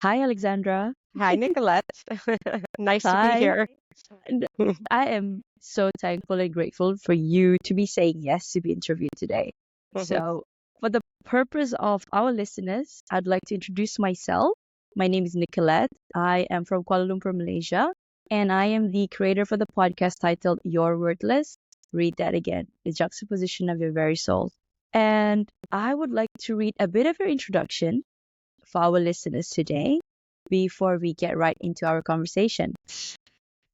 Hi, Alexandra. Hi, Nicolette. Nice to be Hi. here. And I am so thankful and grateful for you to be saying yes to be interviewed today. So, for the purpose of our listeners, I'd like to introduce myself. My name is Nicolette. I am from Kuala Lumpur, Malaysia, and I am the creator for the podcast titled You're Worthless. Read that again, the juxtaposition of your very soul. And I would like to read a bit of your introduction for our listeners today before we get right into our conversation.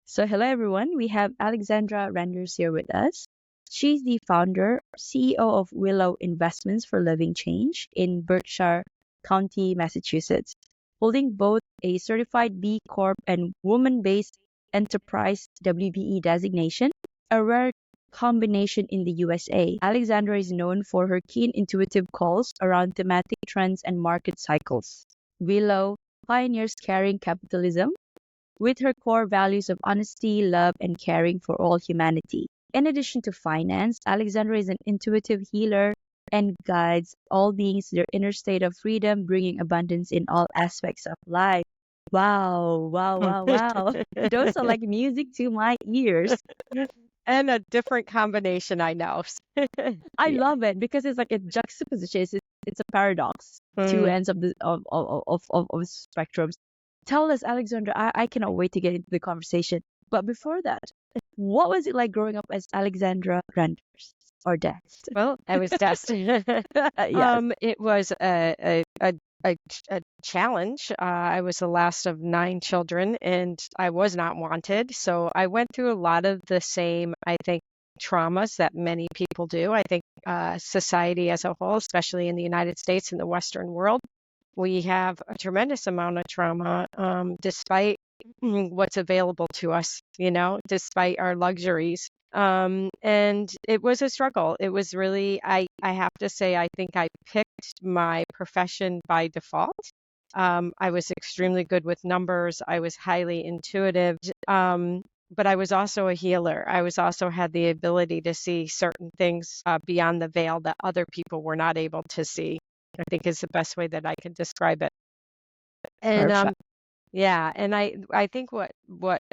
So, hello everyone. We have Alexandra Renders here with us. She's the founder, CEO of Willow Investments for Living Change in Berkshire County, Massachusetts, holding both a certified B-Corp and woman-based enterprise WBE designation, a rare combination in the USA. Alexandra is known for her keen intuitive calls around thematic trends and market cycles. Willow pioneers caring capitalism with her core values of honesty, love, and caring for all humanity. In addition to finance, Alexandra is an intuitive healer and guides all beings to their inner state of freedom, bringing abundance in all aspects of life. Wow, wow, wow, wow. Those are like music to my ears. And a different combination, I know. I Yeah. love it because it's like a juxtaposition. It's a paradox. Two Mm. ends of the of spectrums. Tell us, Alexandra. I cannot wait to get into the conversation. But before that, what was it like growing up as Alexandra Renders or Dest? Well, I was Dest. Yes. It was a challenge. I was the last of 9 children, and I was not wanted. So I went through a lot of the same, I think, traumas that many people do. I think society as a whole, especially in the United States and the Western world, we have a tremendous amount of trauma, despite what's available to us, despite our luxuries. And it was a struggle. It was really, I have to say, I think I picked my profession by default. I was extremely good with numbers. I was highly intuitive. But I was also a healer. I was also had the ability to see certain things beyond the veil that other people were not able to see. I think is the best way that I can describe it. And Perfect. yeah, and I think what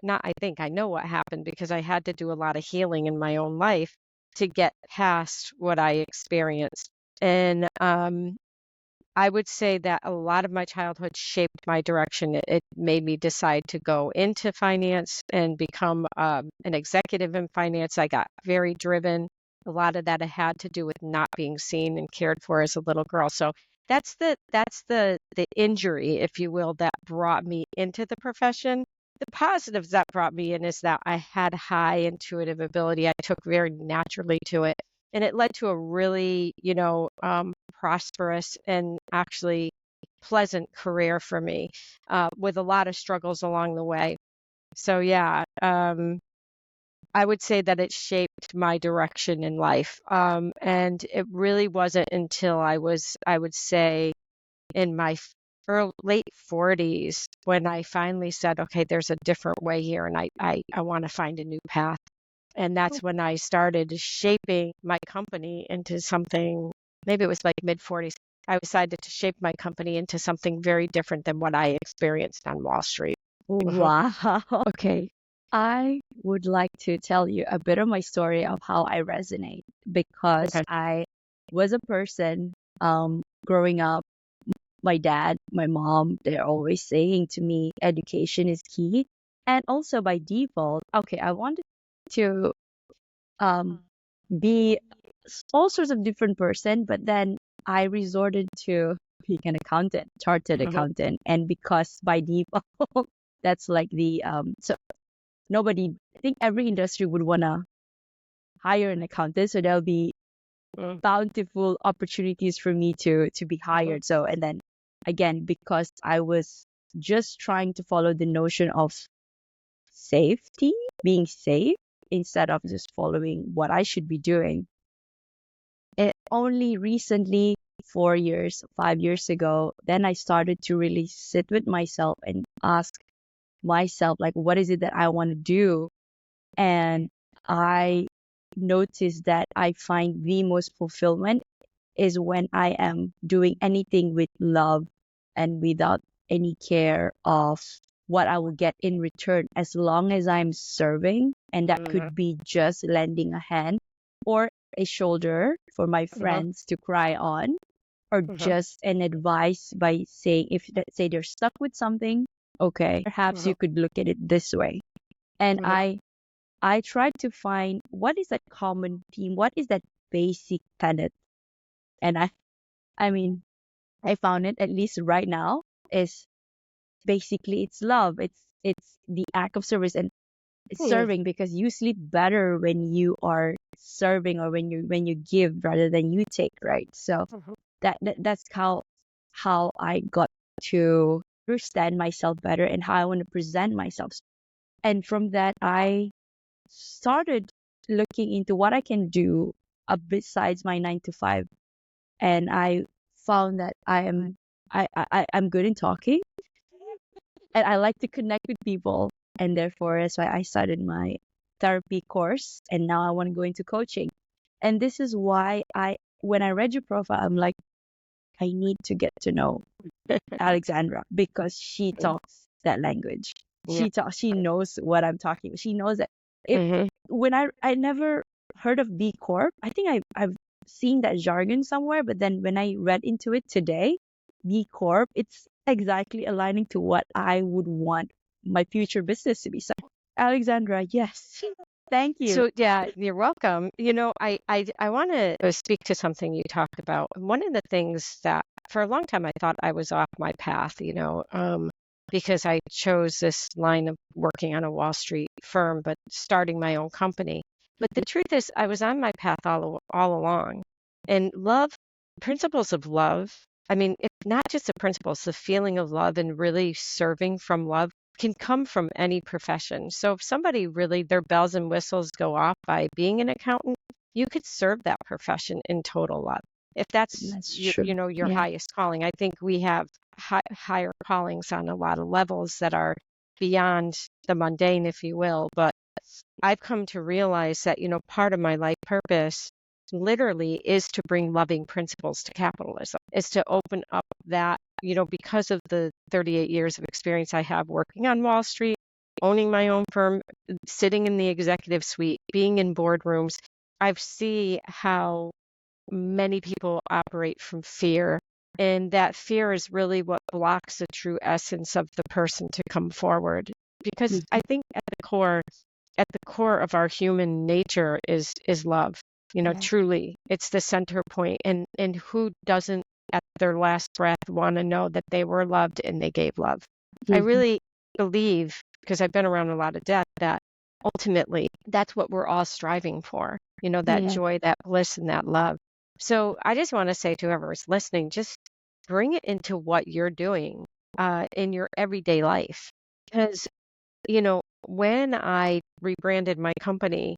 not I think I know what happened because I had to do a lot of healing in my own life to get past what I experienced. And I would say that a lot of my childhood shaped my direction. It made me decide to go into finance and become an executive in finance. I got very driven. A lot of that had to do with not being seen and cared for as a little girl. So that's the injury, if you will, that brought me into the profession. The positives that brought me in is that I had high intuitive ability. I took very naturally to it. And it led to a really, prosperous and actually pleasant career for me, with a lot of struggles along the way. So yeah, I would say that it shaped my direction in life. And it really wasn't until I would say, in my late 40s when I finally said, okay, there's a different way here, and I want to find a new path. And that's when I started shaping my company into something, maybe it was like mid 40s. I decided to shape my company into something very different than what I experienced on Wall Street. Wow. Okay. I would like to tell you a bit of my story of how I resonate because Okay. I was a person growing up. My dad, my mom, they're always saying to me, education is key. And also by default, okay, I wanted to um, be all sorts of different person, but then I resorted to being an accountant, chartered Mhm. accountant. And because by default, that's like the, so nobody, I think every industry would want to hire an accountant. So there'll be Mm. bountiful opportunities for me to be Mhm. hired. So, and then again, because I was just trying to follow the notion of safety, being safe, instead of just following what I should be doing. It only recently, 4 years, 5 years ago, then I started to really sit with myself and ask myself, like, what is it that I want to do? And I noticed that I find the most fulfillment is when I am doing anything with love and without any care of what I will get in return as long as I'm serving. And that could be just lending a hand or a shoulder for my friends to cry on, or just an advice by saying, if let's say they're stuck with something, okay, perhaps you could look at it this way. And I tried to find what is that common theme, what is that basic tenet. And I mean, I found it, at least right now, is basically it's love. It's the act of service, and serving, because you sleep better when you are serving, or when you give rather than you take, right? So that's how I got to understand myself better and how I want to present myself. And from that, I started looking into what I can do besides my 9 to 5, and I found that I'm good in talking, and I like to connect with people, and therefore that's why I started my therapy course, and now I want to go into coaching. And this is why when I read your profile, I'm like, I need to get to know Alexandra, because she talks that language. She knows what I'm talking about. She knows that when I never heard of B-Corp. I think I've seen that jargon somewhere, but then when I read into it today, B-Corp, it's exactly aligning to what I would want my future business to be. So, Alexandra, yes, thank you. So yeah, you're welcome. I want to speak to something you talked about. One of the things that for a long time I thought I was off my path, because I chose this line of working on a Wall Street firm, but starting my own company. But the truth is, I was on my path all along. And principles of love, I mean, it's not just the principles, the feeling of love and really serving from love can come from any profession. So if somebody really, their bells and whistles go off by being an accountant, you could serve that profession in total love. If that's true. Your highest calling. I think we have higher callings on a lot of levels that are beyond the mundane, if you will. But I've come to realize that, part of my life purpose literally is to bring loving principles to capitalism, is to open up that, because of the 38 years of experience I have working on Wall Street, owning my own firm, sitting in the executive suite, being in boardrooms, I see how many people operate from fear. And that fear is really what blocks the true essence of the person to come forward. Because I think at the core of our human nature is love. Truly, it's the center point. And who doesn't at their last breath want to know that they were loved and they gave love? I really believe, because I've been around a lot of death, that ultimately that's what we're all striving for, that joy, that bliss, and that love. So I just want to say to whoever's listening, just bring it into what you're doing in your everyday life. Because, when I rebranded my company,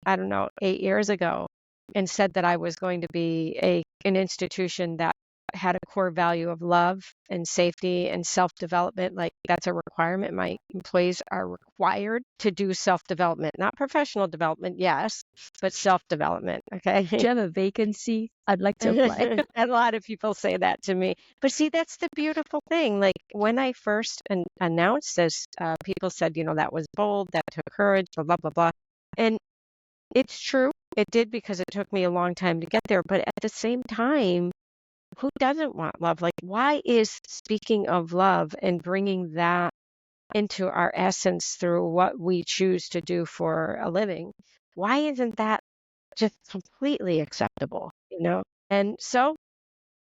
I don't know, 8 years ago, and said that I was going to be an institution that had a core value of love and safety and self-development, like that's a requirement. My employees are required to do self-development, not professional development, yes, but self-development. Okay. Do you have a vacancy? I'd like to apply. A lot of people say that to me. But see, that's the beautiful thing. Like when I first announced this, people said, that was bold, that took courage, blah, blah, blah, blah. And it's true. It did, because it took me a long time to get there. But at the same time, who doesn't want love? Like, why is speaking of love and bringing that into our essence through what we choose to do for a living, why isn't that just completely acceptable, And so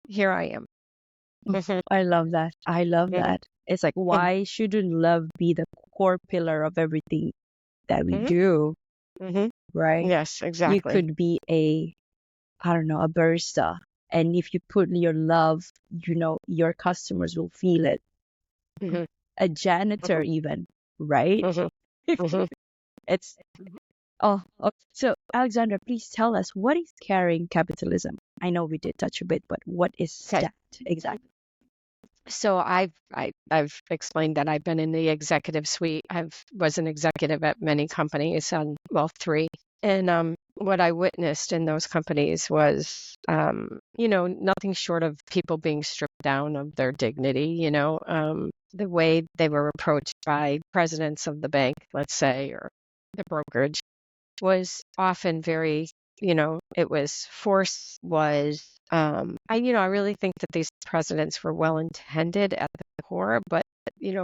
here I am. I love that. I love that. It's like, why shouldn't love be the core pillar of everything that we do? Right? Yes, exactly. You could be a barista. And if you put your love, your customers will feel it. A janitor even, right? It's, so Alexandra, please tell us, what is caring capitalism? I know we did touch a bit, but what is that exactly? So I've explained that I've been in the executive suite. Was an executive at many companies, 3. And what I witnessed in those companies was, nothing short of people being stripped down of their dignity, the way they were approached by presidents of the bank, let's say, or the brokerage was often very, it was force was, I really think that these presidents were well intended at the core, but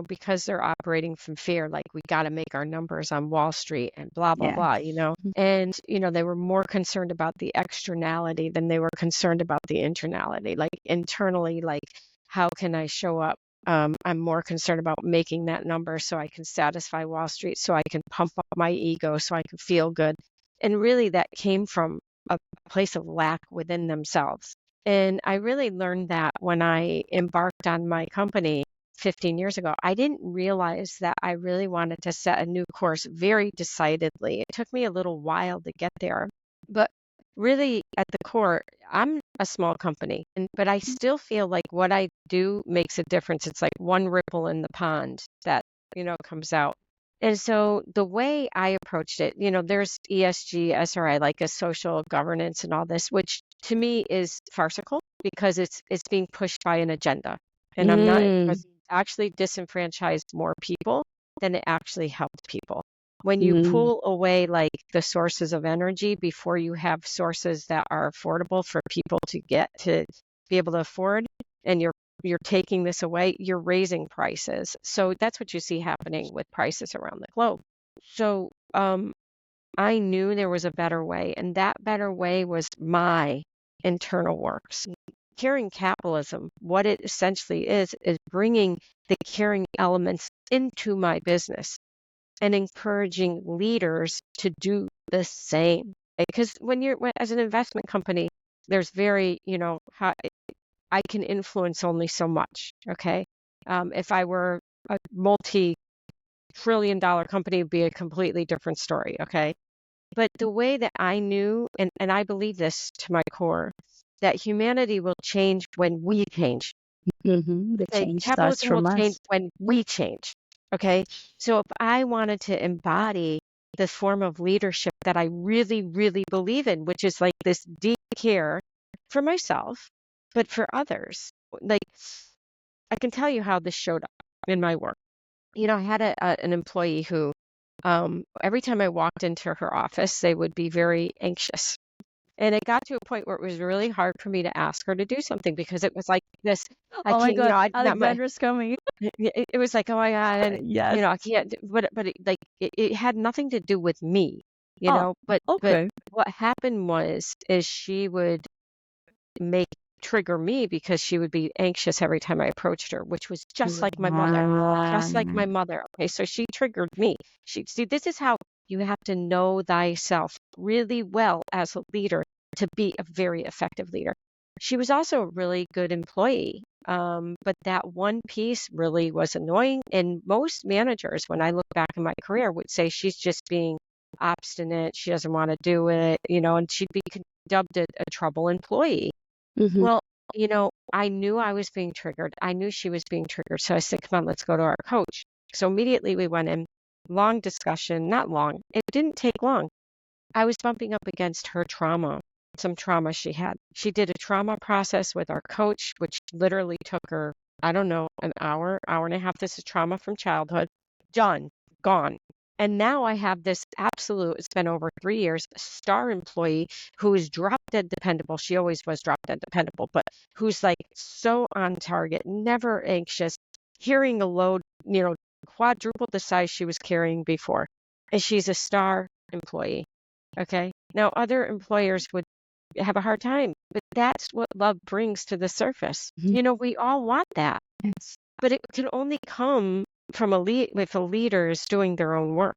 because they're operating from fear, like we got to make our numbers on Wall Street and blah, blah, Yeah. blah, and, they were more concerned about the externality than they were concerned about the internality. Like internally, like, how can I show up? I'm more concerned about making that number so I can satisfy Wall Street, so I can pump up my ego, so I can feel good. And really, that came from a place of lack within themselves. And I really learned that when I embarked on my company 15 years ago. I didn't realize that I really wanted to set a new course very decidedly. It took me a little while to get there. But really, at the core, I'm a small company, but I still feel like what I do makes a difference. It's like one ripple in the pond that, comes out. And so the way I approached it, there's ESG, SRI, like a social governance and all this, which to me is farcical because it's being pushed by an agenda. And I'm not Mm. actually disenfranchised more people than it actually helped people. When you Mm. pull away like the sources of energy before you have sources that are affordable for people to get to be able to afford, and you're taking this away, you're raising prices. So that's what you see happening with prices around the globe. So I knew there was a better way, and that better way was my internal works. Caring capitalism, what it essentially is bringing the caring elements into my business and encouraging leaders to do the same. Because as an investment company, there's very, I can influence only so much. Okay. If I were a multi-trillion-dollar company, it would be a completely different story. Okay. But the way that I knew, and I believe this to my core, that humanity will change when we change. The Like change starts capitalism will from change us. when we change. Okay. So if I wanted to embody the form of leadership that I really, really believe in, which is like this deep care for myself, but for others, like I can tell you how this showed up in my work. I had an employee who, every time I walked into her office, they would be very anxious. And it got to a point where it was really hard for me to ask her to do something because it was like this, I Oh my can't, God, not my, Alexandra's coming. it was like, oh my God, and Yes. I can't, but it had nothing to do with me, Oh, but okay. what happened is she would make trigger me because she would be anxious every time I approached her, which was just like my mother, just like my mother. Okay, so she triggered me. This is how you have to know thyself really well as a leader to be a very effective leader. She was also a really good employee, but that one piece really was annoying. And most managers, when I look back in my career, would say she's just being obstinate. She doesn't want to do it, and she'd be dubbed a trouble employee. Mm-hmm. Well, I knew I was being triggered. I knew she was being triggered. So I said, come on, let's go to our coach. So immediately we went in, long discussion, not long. It didn't take long. I was bumping up against her trauma, some trauma she had. She did a trauma process with our coach, which literally took her, I don't know, an hour, hour and a half. This is trauma from childhood. Done, gone. And now I have this absolute, it's been over 3 years, star employee who is drop dead dependable. She always was drop dead dependable, but who's like so on target, never anxious, carrying a load, quadruple the size she was carrying before. And she's a star employee. Okay. Now, other employers would have a hard time, but that's what love brings to the surface. Mhm. We all want that, Yes, but it can only come from with the leaders doing their own work.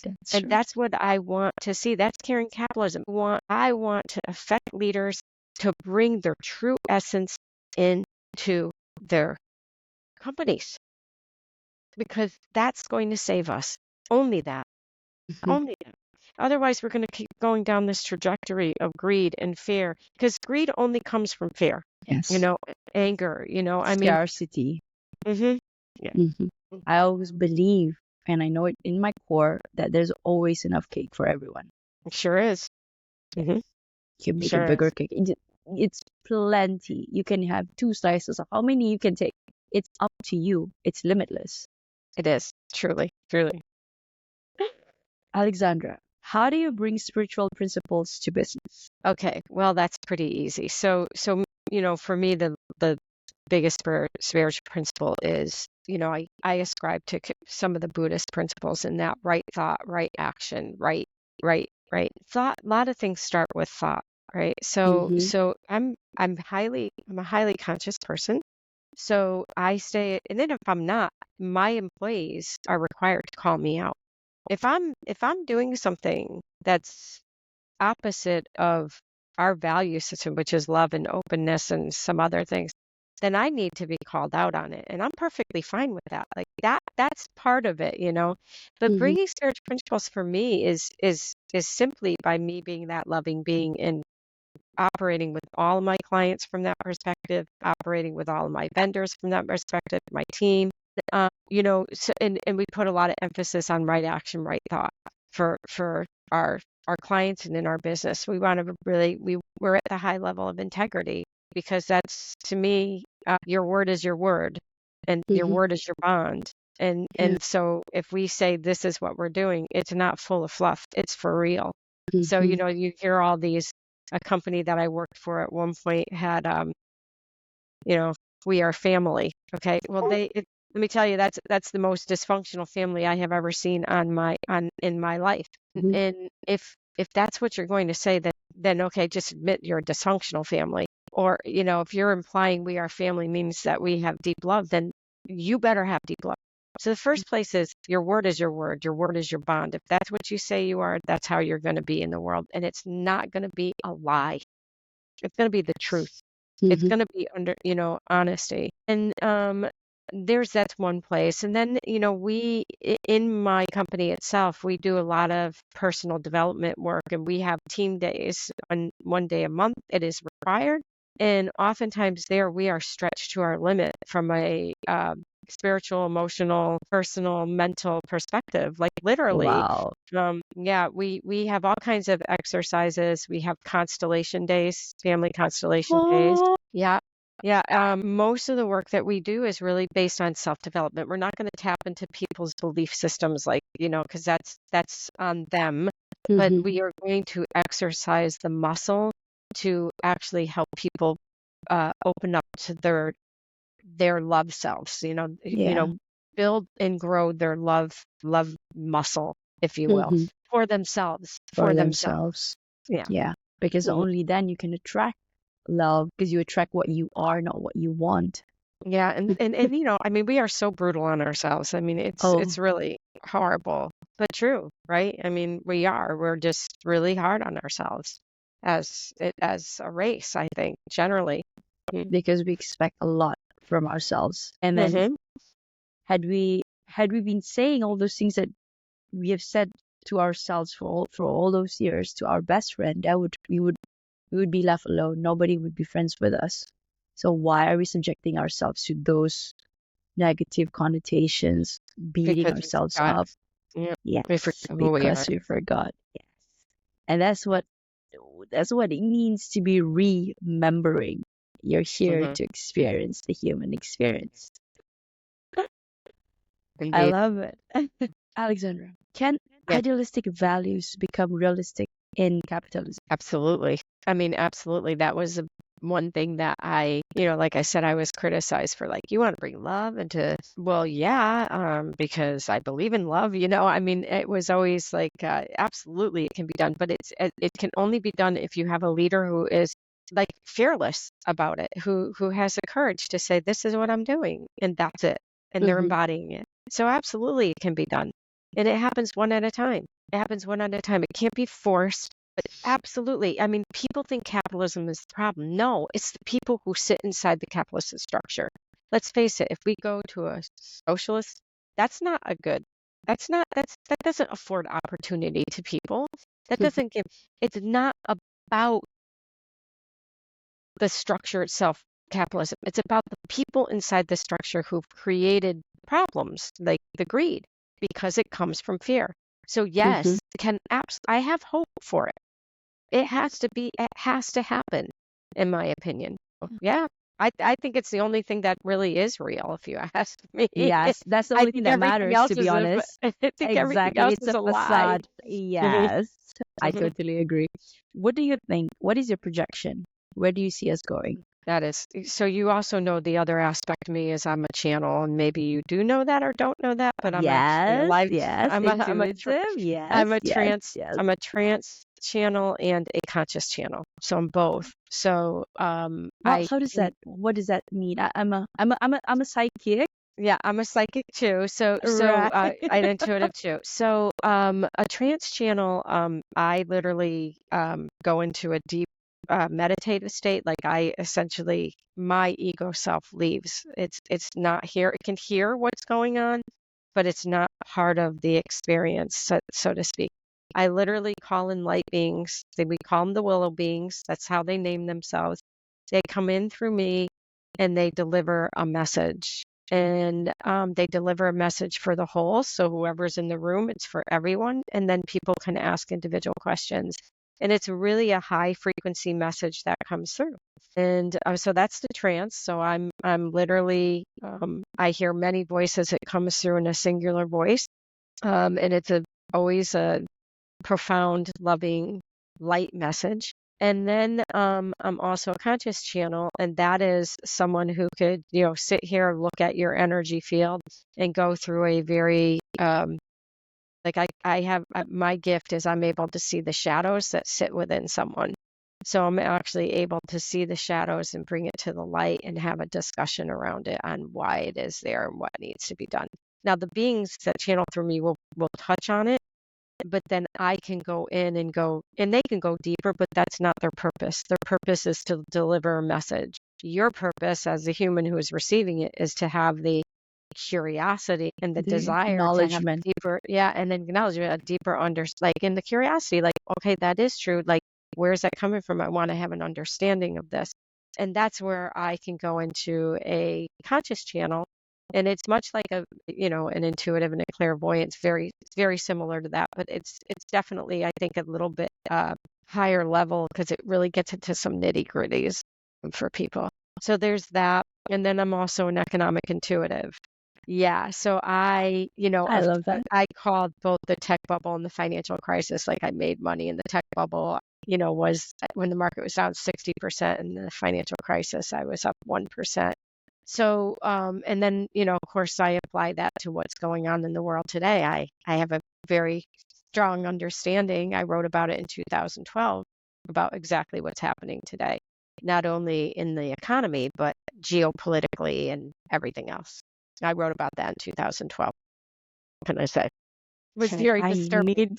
that's And true. that's what I want to see. That's caring capitalism. I want to affect leaders to bring their true essence into their companies because that's going to save us. Only that. Mhm. Only that. Otherwise, we're going to keep going down this trajectory of greed and fear because greed only comes from fear, Yes. anger, I mean, Scarcity. yeah. Mhm. I always believe, and I know it in my core, that there's always enough cake for everyone. It sure is. You can make a Sure bigger is. cake. It's plenty. You can have 2 slices of how many you can take. It's up to you. It's limitless. It is. Truly. Truly. Alexandra, how do you bring spiritual principles to business? Okay. Well, that's pretty easy. For me, the biggest spiritual principle is, I ascribe to some of the Buddhist principles in that right thought, right action, right thought. A lot of things start with thought, right? So, Mm-hmm. so I'm I'm a highly conscious person. So I stay, and then if I'm not, my employees are required to call me out. If I'm doing something that's opposite of our value system, which is love and openness and some other things, then I need to be called out on it. And I'm perfectly fine with that. Like that's part of it. But Mm-hmm. bringing spiritual principles for me is simply by me being that loving being and operating with all of my clients from that perspective, operating with all of my vendors from that perspective, my team. And we put a lot of emphasis on right action, right thought for our clients and in our business. We want to we're at the high level of integrity because that's, to me, your word is your word, and your Mm-hmm. word is your bond. And Yeah. and so if we say this is what we're doing, it's not full of fluff. It's for real. So Mm-hmm. you hear all these. A company that I worked for at one point had you know, we are family. Okay. Well, let me tell you, that's the most dysfunctional family I have ever seen in my life. Mm-hmm. And if that's what you're going to say, then okay, just admit you're a dysfunctional family. Or, if you're implying we are family means that we have deep love, then you better have deep love. So the first place is your word is your word. Your word is your bond. If that's what you say you are, that's how you're going to be in the world. And it's not going to be a lie. It's going to be the truth. It's Mm-hmm. going to be under, honesty. And that's one place. And then, in my company itself, we do a lot of personal development work, and we have team days on 1 day a month. It is required. And oftentimes there we are stretched to our limit from a spiritual, emotional, personal, mental perspective, like literally. Wow. Yeah, we have all kinds of exercises. We have constellation days, family constellation days. Oh, Yeah. Yeah, most of the work that we do is really based on self-development. We're not going to tap into people's belief systems, like, because that's on them, but mm-hmm. we are going to exercise the muscle to actually help people open up to their love selves, Yeah. build and grow their love muscle, if you will, Mm-hmm. for themselves, For for themselves. themselves. Yeah. Yeah. Because Mhm. only then you can attract love because you attract what you are, not what you want. Yeah, and I mean, we are so brutal on ourselves. I mean, it's Oh, really horrible, but true, right? I mean, we're just really hard on ourselves as a race, I think, generally. because we expect a lot from ourselves. And then Mm-hmm. had we been saying all those things that we have said to ourselves for all those years to our best friend, that would we would be left alone. Nobody would be friends with us. So why are we subjecting ourselves to those negative connotations, beating Because we ourselves forgot, up? yeah, Yes, we forgot who we are. because we forgot. Yes. And that's what it means to be remembering. You're here Mm-hmm. to experience the human experience. I Indeed. love it. Alexandra, can Yes. idealistic values become realistic in capitalism? Absolutely. I mean, absolutely. That was one thing that like I said, I was criticized for, like, you want to bring love into, well, yeah, because I believe in love, I mean, it was always like, absolutely it can be done, but it can only be done if you have a leader who is like fearless about it, who has the courage to say, this is what I'm doing, and that's it. And they're Mm-hmm. embodying it. So absolutely it can be done. And it happens one at a time. It happens one at a time. It can't be forced. But absolutely. I mean, people think capitalism is the problem. No, it's the people who sit inside the capitalist structure. Let's face it, if we go to a socialist, that's not a good, that's not, that doesn't afford opportunity to people. That doesn't give, it's not about the structure itself, capitalism. It's about the people inside the structure who've created problems like the greed, because it comes from fear. So yes, I have hope for it. It has to happen, in my opinion. Yeah. I think it's the only thing that really is real, if you ask me. Yes, that's the I only thing think that everything matters, else to be honest. I think everything Exactly. else It's is a a lie. facade. Yes, I totally agree. What do you think? What is your projection? Where do you see us going? That is, so you also know the other aspect of me is I'm a channel, and maybe you do know that or don't know that, but I'm actually a Yes, live, yes, intuitive. Yes, yes, yes. I'm a trance channel and a conscious channel. So I'm both. So Well, how does that? What does that mean? I'm a psychic. yeah, I'm a psychic too. Right. I'm intuitive too. So a trance channel, I literally go into a deep meditative state. Like I essentially, my ego self leaves. It's not here. It can hear what's going on, but it's not part of the experience, so to speak. I literally call in light beings. We call them the willow beings. That's how they name themselves. They come in through me and they deliver a message. And they deliver a message for the whole. So whoever's in the room, it's for everyone. And then people can ask individual questions. And it's really a high frequency message that comes through. And so that's the trance. So I'm literally, I hear many voices. It comes through in a singular voice. And it's always a profound, loving, light message. And then I'm also a conscious channel, and that is someone who could, sit here, look at your energy field, and go through a very like I have my gift is I'm able to see the shadows that sit within someone. So I'm actually able to see the shadows and bring it to the light and have a discussion around it on why it is there and what needs to be done. Now the beings that channel through me will touch on it, but then I can go in and they can go deeper, but that's not their purpose. Their purpose is to deliver a message. Your purpose as a human who is receiving it is to have the curiosity and the The desire to have acknowledgement. deeper, and then acknowledgement, a deeper like in the curiosity, like, okay, that is true. Like, where's that coming from? I want to have an understanding of this. And that's where I can go into a conscious channel. And it's much like an intuitive and a clairvoyant. It's very similar to that, but it's definitely, I think, a little bit higher level because it really gets into some nitty gritties for people. So there's that. And then I'm also an economic intuitive. Yeah. So I love that. I called both the tech bubble and the financial crisis. Like I made money in the tech bubble, was when the market was down 60%, and the financial crisis, I was up 1%. So, and then, of course, I apply that to what's going on in the world today. I have a very strong understanding. I wrote about it in 2012 about exactly what's happening today, not only in the economy, but geopolitically and everything else. I wrote about that in 2012. What can I say? It was Okay, very disturbing.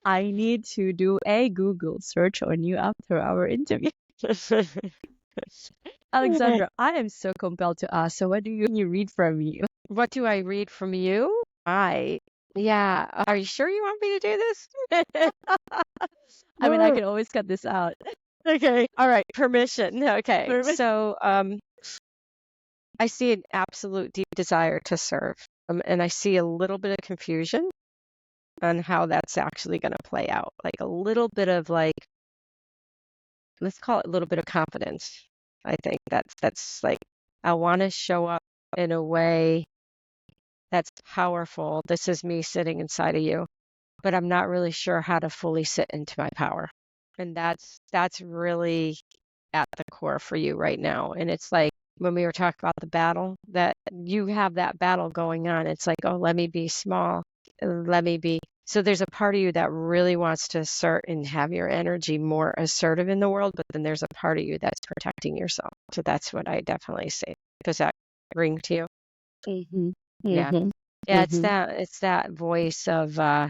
I need to do a Google search on you after our interview. Alexandra, I am so compelled to ask. So what do you read from you? What do I read from you? Yeah. Are you sure you want me to do this? I mean, I can always cut this out. Okay. All right. Permission. Okay. Permission. So, I see an absolute deep desire to serve. And I see a little bit of confusion on how that's actually going to play out. Like a little bit of let's call it a little bit of confidence. I think that's like, I want to show up in a way that's powerful. This is me sitting inside of you, but I'm not really sure how to fully sit into my power. And that's really at the core for you right now. And it's like when we were talking about the battle, that you have that battle going on. It's like, oh, let me be small. Let me be. So there's a part of you that really wants to assert and have your energy more assertive in the world, but then there's a part of you that's protecting yourself. So that's what I definitely say. Does that ring to you? Mm-hmm. Yeah. Mm-hmm. Yeah, Mm-hmm. it's that voice of how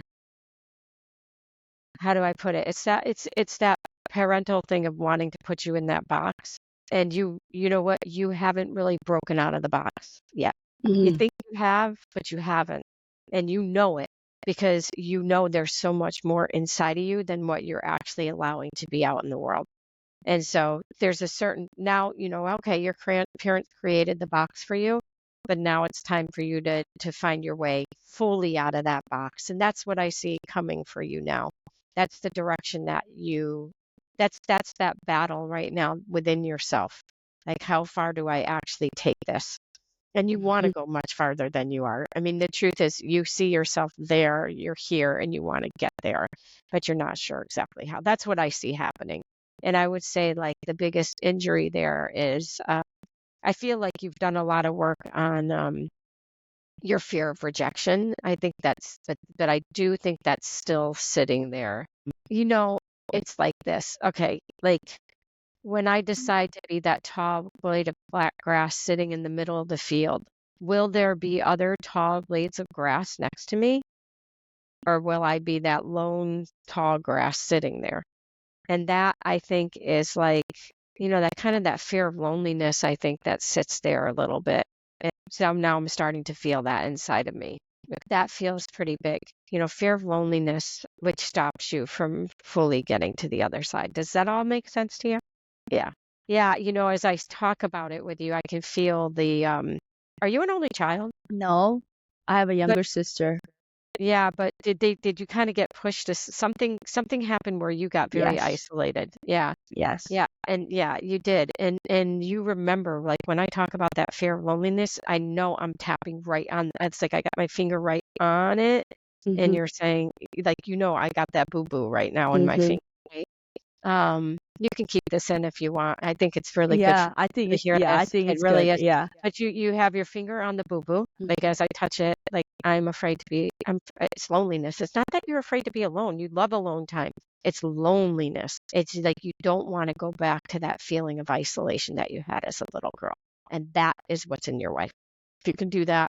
do I put it? It's that parental thing of wanting to put you in that box. And you know what? You haven't really broken out of the box yet. You think you have, but you haven't. And you know it because you know there's so much more inside of you than what you're actually allowing to be out in the world. And so there's a certain now, okay, your parents created the box for you, but now it's time for you to find your way fully out of that box. And that's what I see coming for you now. That's the direction that's that battle right now within yourself. Like, how far do I actually take this? And you want to go much farther than you are. I mean, the truth is you see yourself there, you're here, and you want to get there, but you're not sure exactly how. That's what I see happening. And I would say, like, the biggest injury there is I feel like you've done a lot of work on your fear of rejection. I think but I do think that's still sitting there. It's like this. Okay, like, when I decide to be that tall blade of flat grass sitting in the middle of the field, will there be other tall blades of grass next to me? Or will I be that lone tall grass sitting there? And that, I think, is like, that kind of that fear of loneliness, I think, that sits there a little bit. And so now I'm starting to feel that inside of me. That feels pretty big. Fear of loneliness, which stops you from fully getting to the other side. Does that all make sense to you? Yeah. Yeah, as I talk about it with you, I can feel are you an only child? No, I have a But younger sister. yeah, but did you kind of get pushed to something happened where you got very Yes. isolated? Yeah. Yes. Yeah, and yeah, you did. And you remember, like, when I talk about that fear of loneliness, I know I'm tapping right on. It's like I got my finger right on it, and you're saying, like, I got that boo-boo right now in my finger. Right? You can keep this in if you want. I think it's really good for I think you to hear I this. think It it's really good. is. Yeah. But you have your finger on the boo-boo. Like, as I touch it, like, it's loneliness. It's not that you're afraid to be alone. You love alone time. It's loneliness. It's like you don't want to go back to that feeling of isolation that you had as a little girl. And that is what's in your life. If you can do that,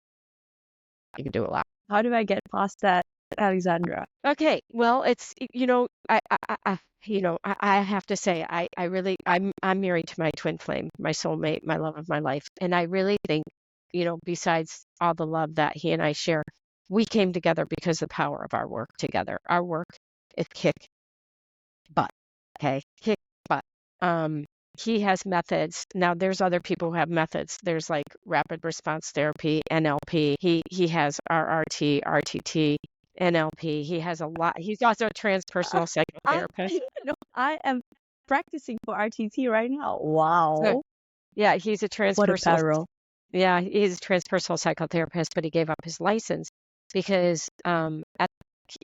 you can do a lot. How do I get past that, Alexandra? Okay, well, it's I have to say, I'm married to my twin flame, my soulmate, my love of my life, and I really think, besides all the love that he and I share, we came together because of the power of our work together. Our work is kick butt, okay, kick butt. He has methods. Now, there's other people who have methods. There's like rapid response therapy, NLP. He has RRT, RTT. NLP. He has a lot. He's also a transpersonal psychotherapist. I am practicing for RTT right now. So, Wow. yeah, he's a What a transpersonal. peril. Yeah, he's a transpersonal psychotherapist, but he gave up his license because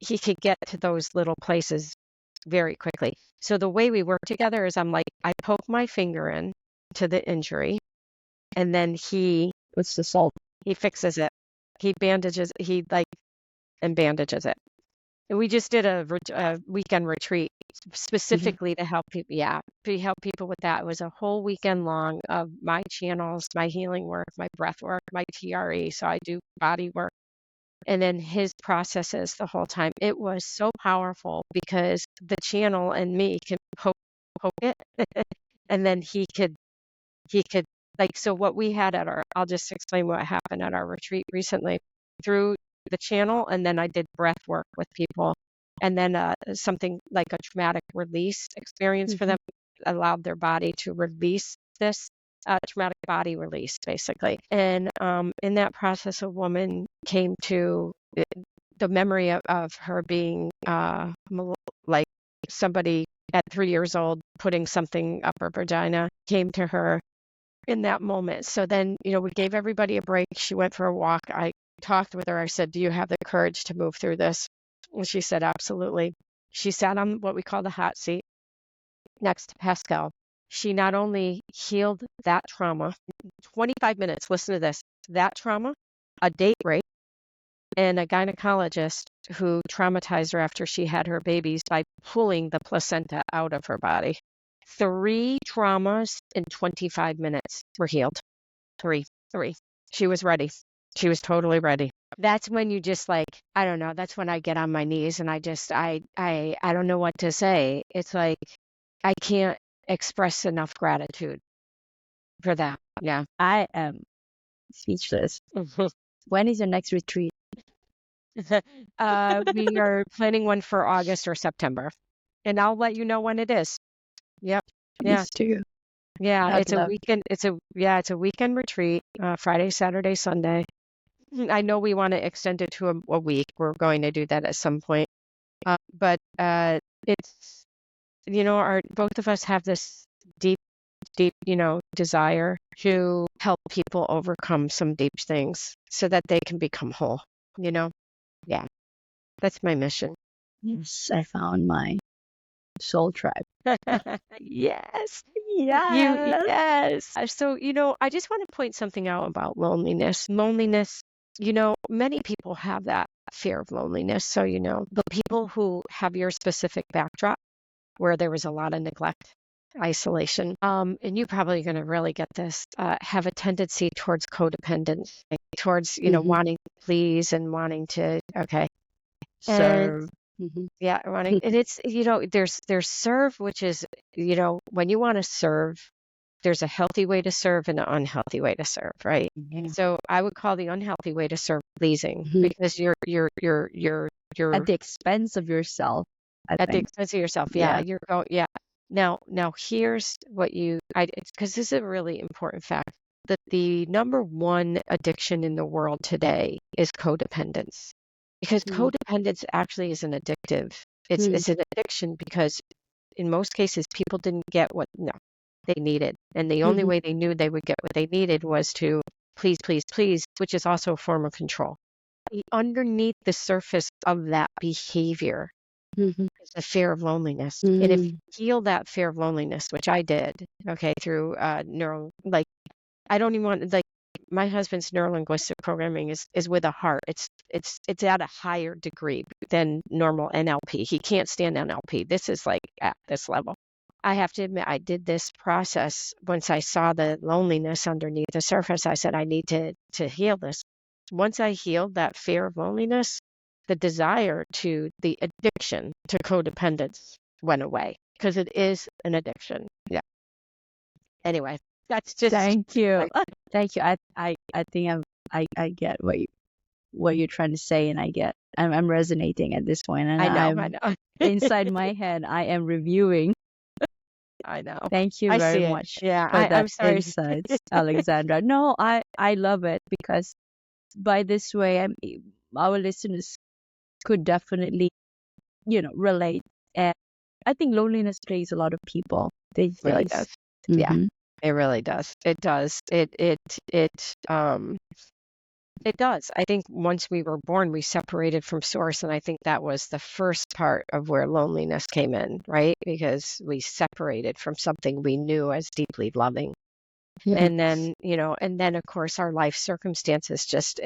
he could get to those little places very quickly. So the way we work together is I poke my finger in to the injury, and then What's the salt? he fixes it. He bandages. And bandages it. And we just did a weekend retreat specifically to help people. Yeah, to help people with that. It was a whole weekend long of my channels, my healing work, my breath work, my TRE. So I do body work, and then his processes the whole time. It was so powerful because the channel and me can poke it, and then he could so what we had I'll just explain what happened at our retreat recently through the channel, and then I did breath work with people, and then something like a traumatic release experience for them, allowed their body to release this traumatic body release, basically. And in that process, a woman came to the memory of her being like somebody at 3 years old putting something up her vagina, came to her in that moment. So then, we gave everybody a break. She went for a walk. I talked with her. I said, do you have the courage to move through this? And she said, absolutely. She sat on what we call the hot seat next to Pascal. She not only healed that trauma, 25 minutes, listen to this, that trauma, a date rape, and a gynecologist who traumatized her after she had her babies by pulling the placenta out of her body. 3 traumas in 25 minutes were healed. 3. She was ready. She was totally ready. That's when you just I don't know, that's when I get on my knees and I don't know what to say. It's like, I can't express enough gratitude for that. Yeah. I am speechless. When is your next retreat? We are planning one for August or September, and I'll let you know when it is. Yep. Yeah. Please do. Yeah, I'd it's a love. weekend. It's a weekend retreat, Friday, Saturday, Sunday. I know we want to extend it to a week. We're going to do that at some point. But it's, both of us have this deep, desire to help people overcome some deep things so that they can become whole, Yeah, that's my mission. Yes, I found my soul tribe. Yes. Yes. Yes. So, I just want to point something out about loneliness. Loneliness, many people have that fear of loneliness. So, the people who have your specific backdrop where there was a lot of neglect, isolation, and you're probably going to really get this, have a tendency towards codependence, towards, wanting to please and wanting to, okay. And Serve. yeah, wanting, and it's, there's serve, which is, when you want to serve, there's a healthy way to serve and an unhealthy way to serve, right? Yeah. So I would call the unhealthy way to serve pleasing because you're At the expense of yourself, I at the think. expense of yourself. Yeah. You're going, yeah. Now here's what because this is a really important fact that the number one addiction in the world today is codependence. Because codependence actually is an addictive. It's an addiction because in most cases people didn't get what they needed. And the only way they knew they would get what they needed was to please, please, please, which is also a form of control. Underneath the surface of that behavior is a fear of loneliness. And if you heal that fear of loneliness, which I did, okay, through I don't even want, like, my husband's neurolinguistic programming is with a heart. It's at a higher degree than normal NLP. He can't stand NLP. This is like at this level. I have to admit, I did this process once I saw the loneliness underneath the surface. I said, I need to heal this. Once I healed that fear of loneliness, the desire the addiction to codependence went away because it is an addiction. Yeah. Anyway, that's just. Thank you. Thank you. I think I get what you're trying to say, and I'm resonating at this point, and I know. inside my head I am reviewing. I know. Thank you I very see it. much Yeah, for that I'm sorry. insights, Alexandra. No, I love it because by this way, our listeners could definitely, relate. And I think loneliness plays a lot of people these Really days. does. Yeah, it really does. It does. It does. I think once we were born, we separated from source. And I think that was the first part of where loneliness came in, right? Because we separated from something we knew as deeply loving. Yeah. And then, of course, our life circumstances just,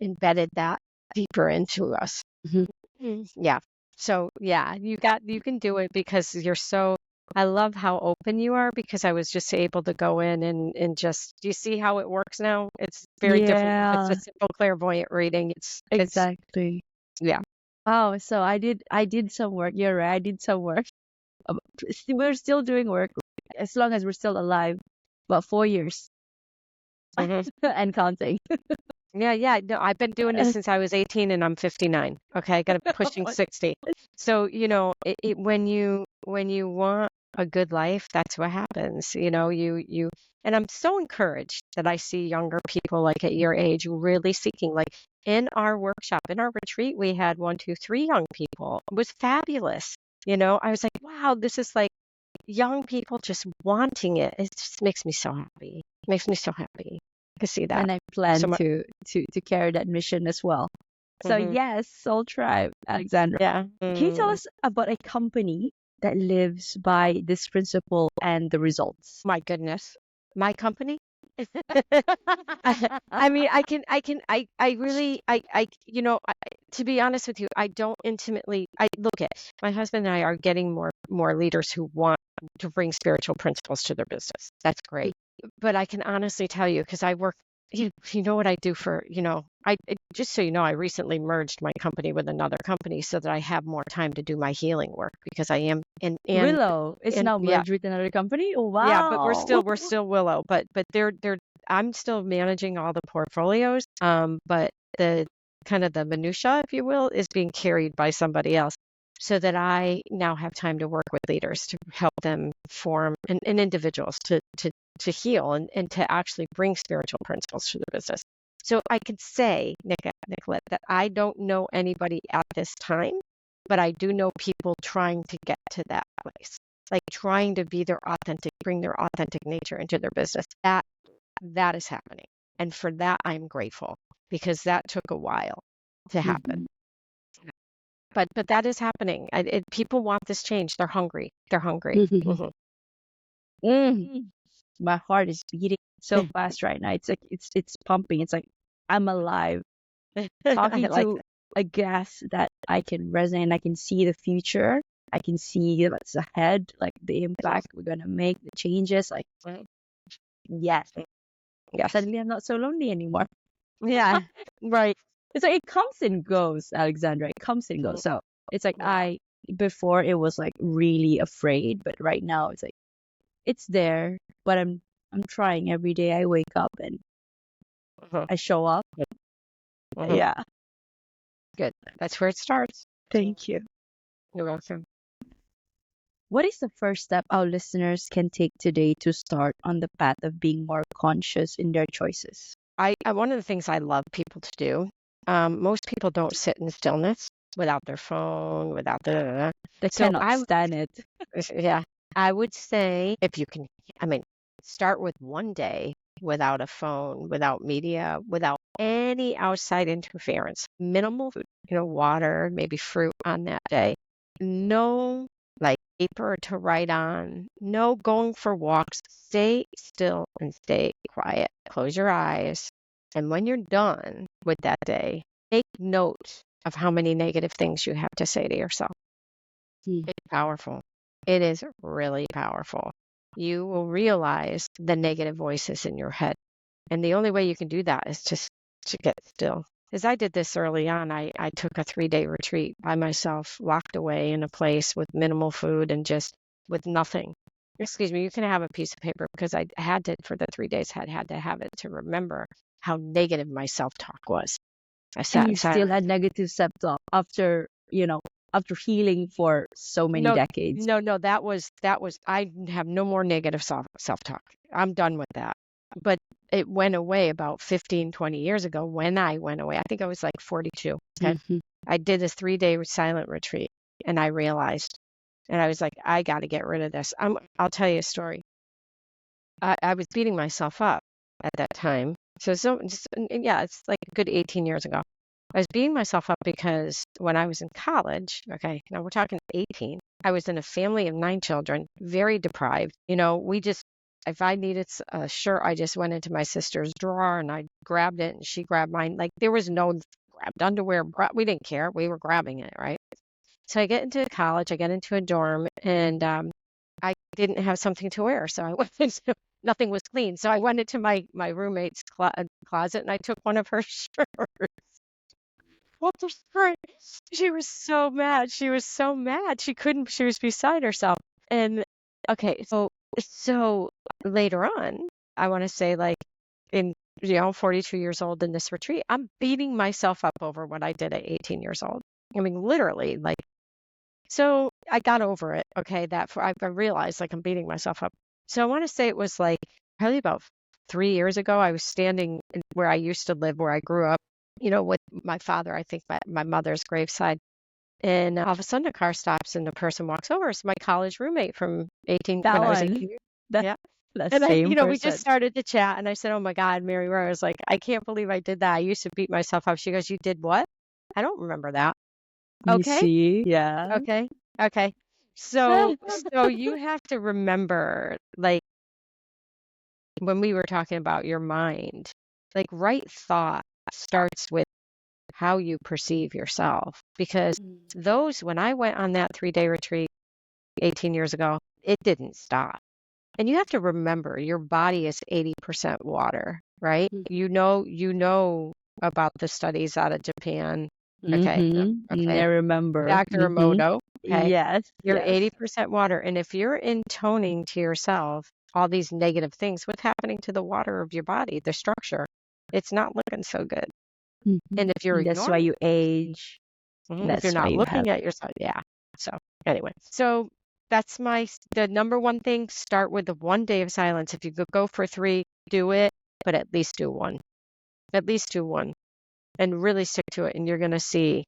embedded that deeper into us. Yeah. So, yeah, you can do it because you're so, I love how open you are because I was just able to go in and just, do you see how it works now? It's very different. It's a simple clairvoyant reading. Exactly. Yeah. Oh, so I did some work. You're right. I did some work. We're still doing work as long as we're still alive. About 4 years and counting. Yeah. No, I've been doing this since I was 18 and I'm 59. Okay, I got to pushing 60. So, when you want a good life, that's what happens. And I'm so encouraged that I see younger people like at your age really seeking, like in our workshop, in our retreat, we had 1, 2, 3 young people. It was fabulous. I was like, wow, this is like young people just wanting it. It just makes me so happy. Makes me so happy to see that. And I plan So much. to carry that mission as well. So yes, Soul Tribe, Alexandra. Yeah. Can you tell us about a company that lives by this principle and the results? My goodness. My company? I mean, to be honest with you, I don't intimately, look at, my husband and I are getting more leaders who want to bring spiritual principles to their business. That's great. But I can honestly tell you, because I work, you know what I do for, just so you know, I recently merged my company with another company so that I have more time to do my healing work because I am in Willow is now merged with another company. Oh, wow. Yeah, but we're still Willow, but I'm still managing all the portfolios. But the kind of the minutia, if you will, is being carried by somebody else, so that I now have time to work with leaders to help them form and individuals to heal and to actually bring spiritual principles to the business. So I could say, Nicolette, that I don't know anybody at this time, but I do know people trying to get to that place, like trying to be their authentic, bring their authentic nature into their business. That is happening. And for that, I'm grateful because that took a while to happen. But that is happening. People want this change. They're hungry. They're hungry. My heart is beating so fast right now. It's like it's pumping. It's like I'm alive. Talking I like to a guest that I can resonate. I can see the future. I can see what's ahead, like the impact we're gonna make, the changes. Like, yes. Suddenly I'm not so lonely anymore. Yeah, right. It's like it comes and goes, Alexandra. It comes and goes. So it's like before it was like really afraid, but right now it's like it's there. But I'm trying every day. I wake up and I show up. Yeah. Good. That's where it starts. Thank you. You're welcome. What is the first step our listeners can take today to start on the path of being more conscious in their choices? One of the things I love people to do, most people don't sit in stillness without their phone, without the. They cannot stand it. Yeah. I would say if you can, start with one day without a phone, without media, without any outside interference, minimal food, water, maybe fruit on that day. No paper to write on, no going for walks. Stay still and stay quiet. Close your eyes. And when you're done with that day, take note of how many negative things you have to say to yourself. It's powerful. It is really powerful. You will realize the negative voices in your head. And the only way you can do that is to get still. As I did this early on, I took a 3-day retreat by myself, locked away in a place with minimal food and just with nothing. Excuse me, you can have a piece of paper because I had to, for the 3 days, had to have it to remember how negative my self-talk was. I sat and you still had negative self-talk after healing for so many decades. No, that was, I have no more negative self-talk. I'm done with that. But it went away about 15, 20 years ago when I went away. I think I was like 42. Okay. I did this 3-day silent retreat and I realized, and I was like, I got to get rid of this. I'll tell you a story. I was beating myself up at that time. It's like a good 18 years ago. I was beating myself up because when I was in college, okay, now we're talking 18, I was in a family of 9 children, very deprived. If I needed a shirt, I just went into my sister's drawer and I grabbed it and she grabbed mine. Like there was no grabbed underwear. We didn't care. We were grabbing it, right? So I get into college, I get into a dorm and I didn't have something to wear. So I went into, nothing was clean. So I went into my roommate's closet and I took one of her shirts. What the frick? She was so mad. She was beside herself. And okay, so later on, I want to say like in 42 years old in this retreat, I'm beating myself up over what I did at 18 years old. I mean, literally, like, so I got over it. Okay, I realized like I'm beating myself up. So I want to say it was like probably about 3 years ago. I was standing where I used to live, where I grew up, with my father, I think my mother's graveside. And all of a sudden a car stops and the person walks over. It's my college roommate from 18 when I was 18 years. Yeah. And we just started to chat and I said, "Oh my God, Mary Rose, like, I can't believe I did that. I used to beat myself up." She goes, "You did what?" I don't remember that. Okay. You see? Yeah. Okay. So you have to remember, like, when we were talking about your mind, like right thought starts with how you perceive yourself. Because when I went on that 3-day retreat 18 years ago, it didn't stop. And you have to remember your body is 80% water, right? You know about the studies out of Japan. Okay. I remember. Dr. Emoto. Okay. Yes. You're 80% water. And if you're intoning to yourself all these negative things, what's happening to the water of your body, the structure? It's not looking so good. And if you're that's why you age. If you're not looking at yourself, yeah. So anyway, that's the number one thing. Start with the 1 day of silence. If you could go for 3, do it, but at least do 1. At least do one and really stick to it. And you're going to see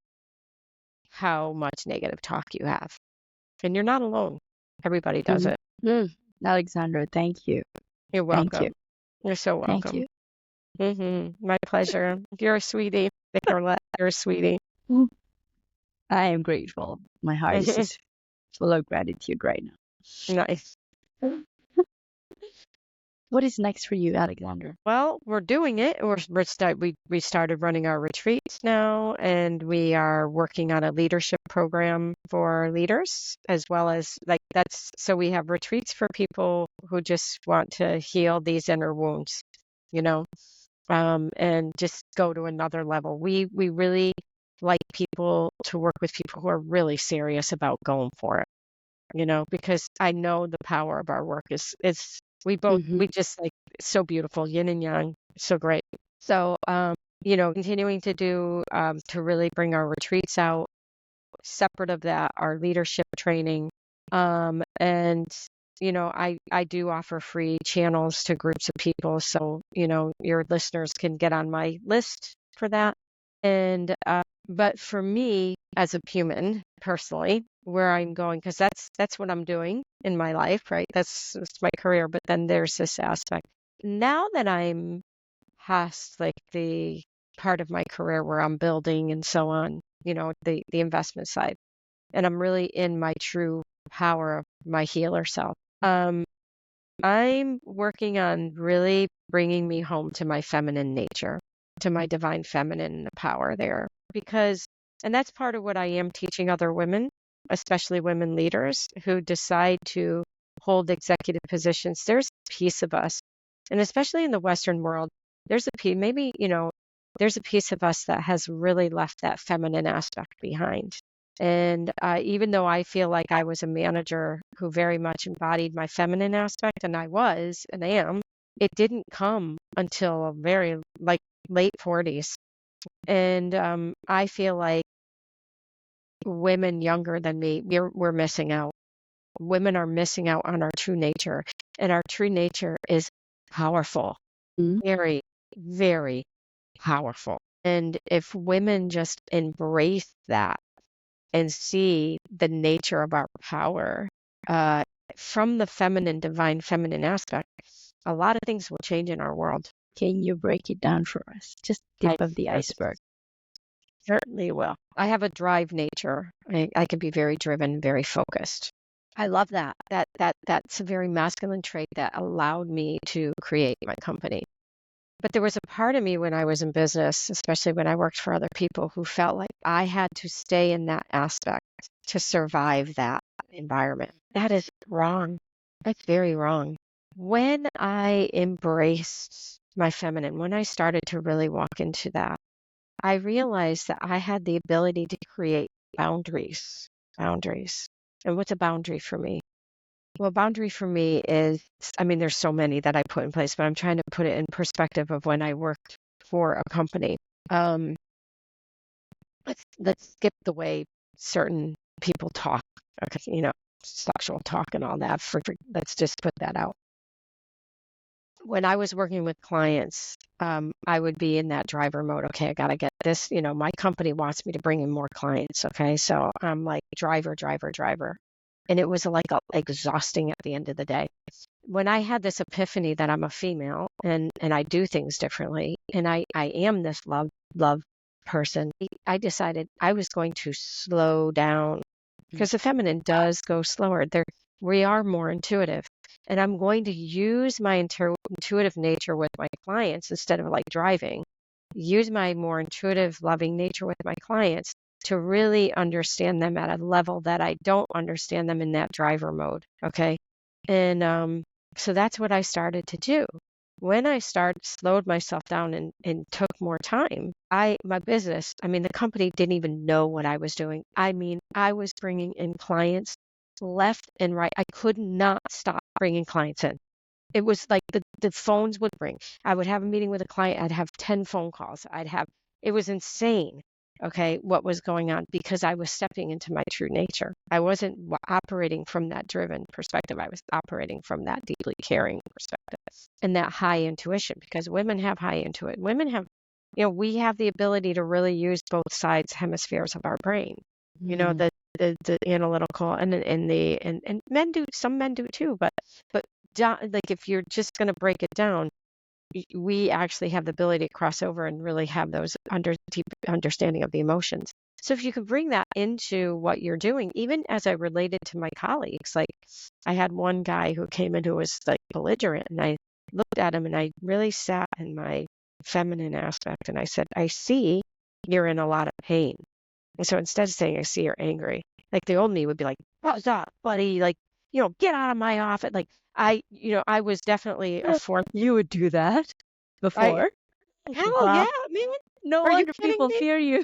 how much negative talk you have. And you're not alone. Everybody does it. Alexandra, thank you. You're Thank welcome. you. You're so Thank welcome. you. My pleasure. You're a sweetie. Nicolette, you're a sweetie. I am grateful. My heart is just full of gratitude right now. Nice. What is next for you, Alexandra? Well, we're doing it. We started running our retreats now, and we are working on a leadership program for leaders, as well as so we have retreats for people who just want to heal these inner wounds, and just go to another level. We really like people to work with people who are really serious about going for it, because I know the power of our work is we just it's so beautiful, yin and yang, so great. So, continuing to do, to really bring our retreats out, separate of that, our leadership training. And, I do offer free channels to groups of people. So, your listeners can get on my list for that. And, but for me as a human personally, where I'm going, because that's what I'm doing in my life, right? That's my career. But then there's this aspect. Now that I'm past the part of my career where I'm building and so on, the investment side, and I'm really in my true power of my healer self. I'm working on really bringing me home to my feminine nature, to my divine feminine power there, and that's part of what I am teaching other women, especially women leaders who decide to hold executive positions. There's a piece of us, and especially in the Western world, there's a piece, maybe, there's a piece of us that has really left that feminine aspect behind. And even though I feel like I was a manager who very much embodied my feminine aspect, and I was and am, it didn't come until a very late 40s. And I feel like women younger than me, we're missing out. Women are missing out on our true nature, and our true nature is powerful, very, very powerful. And if women just embrace that and see the nature of our power from the feminine, divine feminine aspect, a lot of things will change in our world. Can you break it down for us? Just tip of the iceberg. Certainly will. I have a drive nature. I can be very driven, very focused. I love that. That's a very masculine trait that allowed me to create my company. But there was a part of me when I was in business, especially when I worked for other people, who felt like I had to stay in that aspect to survive that environment. That is wrong. That's very wrong. When I embraced my feminine, when I started to really walk into that, I realized that I had the ability to create boundaries. Boundaries. And what's a boundary for me? Well, a boundary for me is, there's so many that I put in place, but I'm trying to put it in perspective of when I worked for a company. Let's skip the way certain people talk, okay, sexual talk and all that. Let's just put that out. When I was working with clients, I would be in that driver mode. Okay, I got to get this. My company wants me to bring in more clients. Okay, so I'm like driver. And it was exhausting at the end of the day. When I had this epiphany that I'm a female and I do things differently, and I am this love person, I decided I was going to slow down, because the feminine does go slower. We are more intuitive. And I'm going to use my intuitive nature with my clients instead of driving. Use my more intuitive, loving nature with my clients to really understand them at a level that I don't understand them in that driver mode. Okay. And so that's what I started to do. When I slowed myself down and took more time, my business, the company didn't even know what I was doing. I was bringing in clients left and right. I could not stop bringing clients in. It was like the phones would ring. I would have a meeting with a client. I'd have 10 phone calls. It was insane. Okay, what was going on, because I was stepping into my true nature. I wasn't operating from that driven perspective. I was operating from that deeply caring perspective and that high intuition, because women have high intuition. Women have we have the ability to really use both sides hemispheres of our brain. The analytical and men do, some men do too, but like if you're just going to break it down, we actually have the ability to cross over and really have those deep understanding of the emotions. So if you could bring that into what you're doing, even as I related to my colleagues, like I had one guy who came in who was like belligerent, and I looked at him and I really sat in my feminine aspect and I said, I see you're in a lot of pain. And so instead of saying, I see you're angry, like the old me would be like, what's up, buddy? Like, get out of my office. Like I was definitely a form. You would do that I, before? hell Wow. yeah, man. No Are you wonder kidding people me? fear you.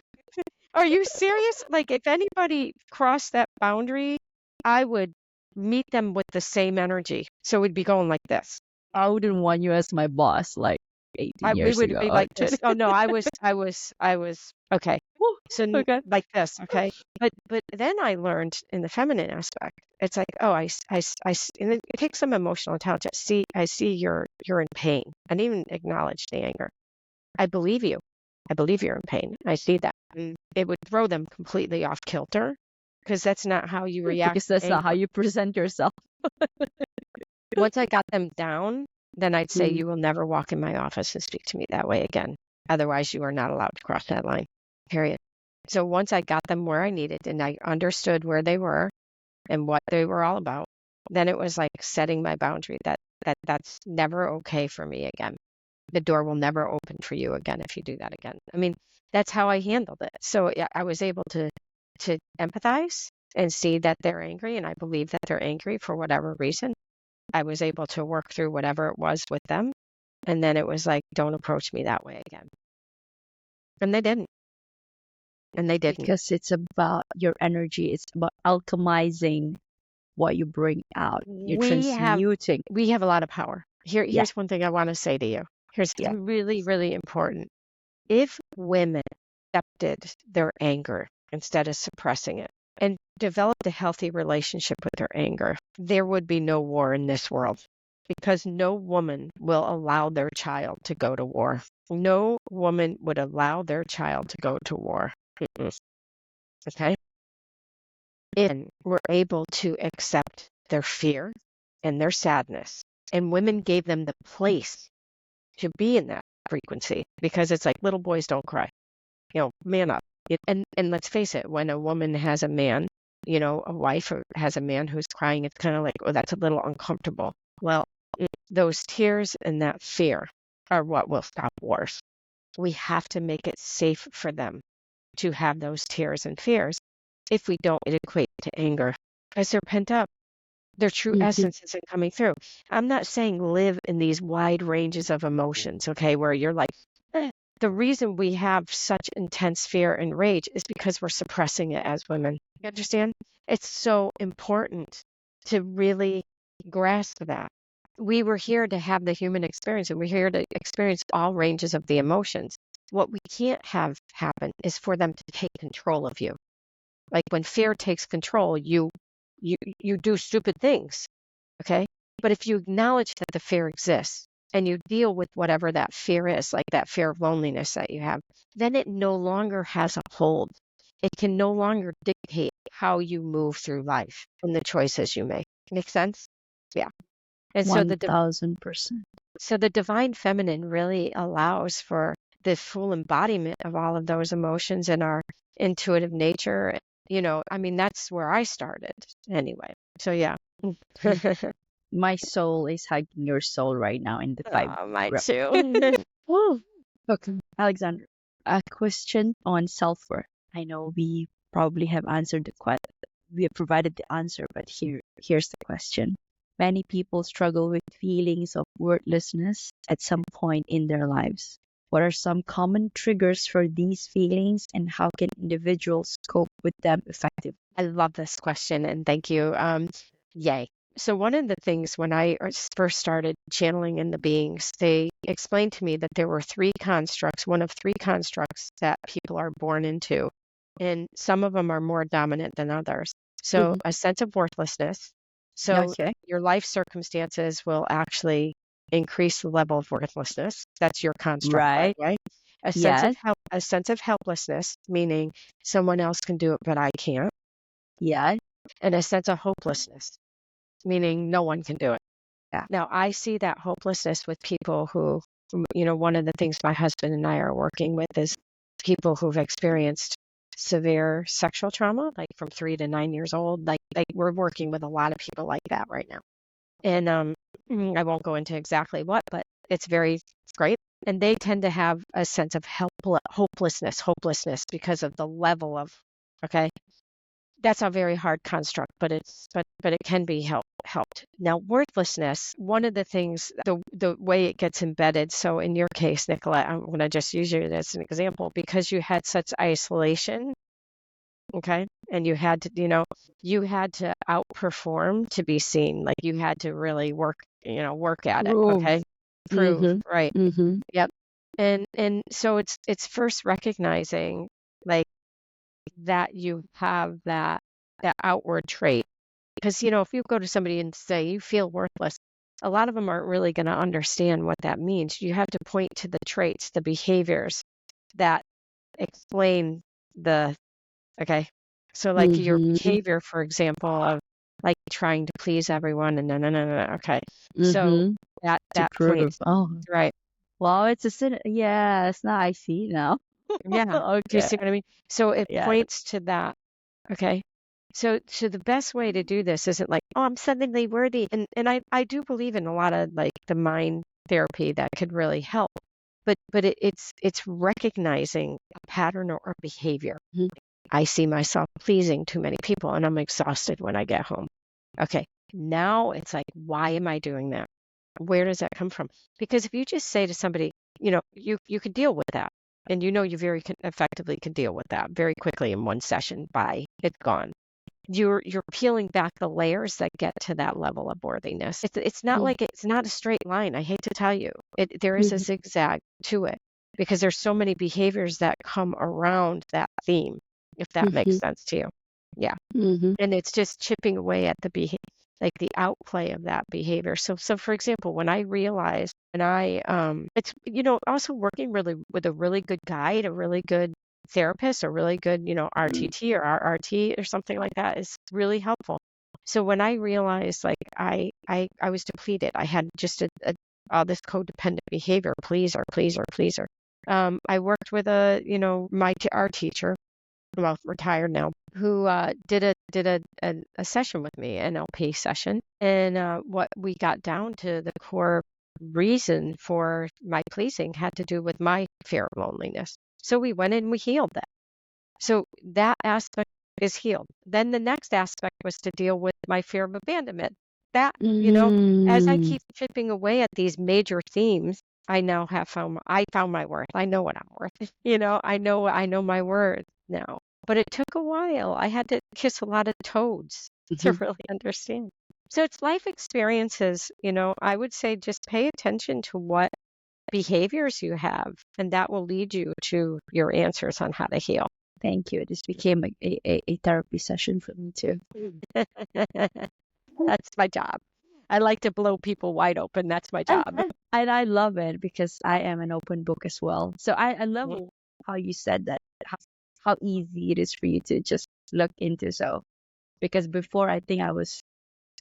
Are you serious? Like if anybody crossed that boundary, I would meet them with the same energy. So we'd be going like this. I wouldn't want you as my boss like 18 We years would ago. be like this. Oh no, I was okay. So Okay. like this, okay. But then I learned in the feminine aspect, it's like, oh, and it takes some emotional intelligence. I see you're in pain, and even acknowledge the anger. I believe you. I believe you're in pain. I see that. And it would throw them completely off kilter because that's not how you react. Because that's not how you present yourself. Once I got them down, then I'd say, you will never walk in my office and speak to me that way again. Otherwise, you are not allowed to cross that line, period. So once I got them where I needed and I understood where they were and what they were all about, then it was like setting my boundary that's never okay for me again. The door will never open for you again if you do that again. I mean, that's how I handled it. So I was able to empathize and see that they're angry, and I believe that they're angry for whatever reason. I was able to work through whatever it was with them. And then it was like, don't approach me that way again. And they didn't. Because it's about your energy. It's about alchemizing what you bring out. You're transmuting. We have a lot of power. Here's one thing I want to say to you. Here's really, really important. If women accepted their anger instead of suppressing it and developed a healthy relationship with their anger, there would be no war in this world, because no woman will allow their child to go to war. No woman would allow their child to go to war. Okay? And we're able to accept their fear and their sadness. And women gave them the place to be in that frequency, because it's like, little boys don't cry. Man up. And let's face it, when a woman has a man, a wife has a man who's crying, it's kind of like, oh, that's a little uncomfortable. Well, those tears and that fear are what will stop wars. We have to make it safe for them to have those tears and fears. If we don't, it equates to anger, because they're pent up. Their true essence isn't coming through. I'm not saying live in these wide ranges of emotions, okay, where you're like, The reason we have such intense fear and rage is because we're suppressing it as women. You understand? It's so important to really grasp that. We were here to have the human experience, and we're here to experience all ranges of the emotions. What we can't have happen is for them to take control of you. Like when fear takes control, you do stupid things, okay? But if you acknowledge that the fear exists and you deal with whatever that fear is, like that fear of loneliness that you have, then it no longer has a hold. It can no longer dictate how you move through life and the choices you make. Make sense? Yeah. And so 1000%. So the divine feminine really allows for the full embodiment of all of those emotions in our intuitive nature. I mean, that's where I started anyway. So yeah. My soul is hugging your soul right now in the 5. Mine too. Okay, Alexandra, a question on self-worth. I know we probably have answered the question. We have provided the answer, but here's the question. Many people struggle with feelings of worthlessness at some point in their lives. What are some common triggers for these feelings, and how can individuals cope with them effectively? I love this question, and thank you. Yay. So one of the things when I first started channeling in the beings, they explained to me that there were 3 constructs, one of 3 constructs that people are born into, and some of them are more dominant than others. So a sense of worthlessness. So your life circumstances will actually increase the level of worthlessness. That's your construct, right? Yes. A sense of helplessness, meaning someone else can do it, but I can't. Yes. And a sense of hopelessness, meaning no one can do it. Yeah. Now, I see that hopelessness with people who, one of the things my husband and I are working with is people who've experienced severe sexual trauma, like from 3 to 9 years old. Like we're working with a lot of people like that right now. And I won't go into exactly what, but it's great. And they tend to have a sense of hopelessness because of the level of, okay, that's a very hard construct, but it can be helped. Now, worthlessness, one of the things, the way it gets embedded. So in your case, Nicolette, I'm going to just use you as an example because you had such isolation. Okay. And you had to outperform to be seen. Like you had to really work at it. Okay. Prove. Right. Yep. And so it's first recognizing like that you have that outward trait. Because, if you go to somebody and say you feel worthless, a lot of them aren't really going to understand what that means. You have to point to the traits, the behaviors that explain okay. So like your behavior, for example, of like trying to please everyone and no. Okay. So that point, right. Wow, it's a sin. Yes, now I see now. Yeah. Okay. Do you see what I mean? So it Yeah. points to that. Okay. So the best way to do this isn't like, oh, I'm suddenly worthy. And I do believe in a lot of like the mind therapy that could really help. But it's recognizing a pattern or behavior. I see myself pleasing too many people and I'm exhausted when I get home. Okay. Now it's like, why am I doing that? Where does that come from? Because if you just say to somebody, you could deal with that. And you very effectively can deal with that very quickly in one session. It's gone. You're peeling back the layers that get to that level of worthiness. It's not like it's not a straight line. I hate to tell you, there is a zigzag to it because there's so many behaviors that come around that theme. If that makes sense to you, yeah. And it's just chipping away at the the outplay of that behavior. So for example, when I realized, it's also working really with a really good guide, a really good therapist, a really good RTT or RRT or something like that is really helpful. So when I realized like I was depleted, I had just all this codependent behavior, pleaser. I worked with our teacher, well, retired now, who did a session with me, an NLP session, and what we got down to the core reason for my pleasing had to do with my fear of loneliness. So we went in and we healed that. So that aspect is healed. Then the next aspect was to deal with my fear of abandonment. That, as I keep chipping away at these major themes, I now found my worth. I know what I'm worth. I know my worth now. But it took a while. I had to kiss a lot of toads to really understand. So it's life experiences, I would say just pay attention to what behaviors you have, and that will lead you to your answers on how to heal. Thank you. This became a therapy session for me too. That's my job. I like to blow people wide open. That's my job. And I love it because I am an open book as well. So I love how you said that, how easy it is for you to just look into. So because before I think I was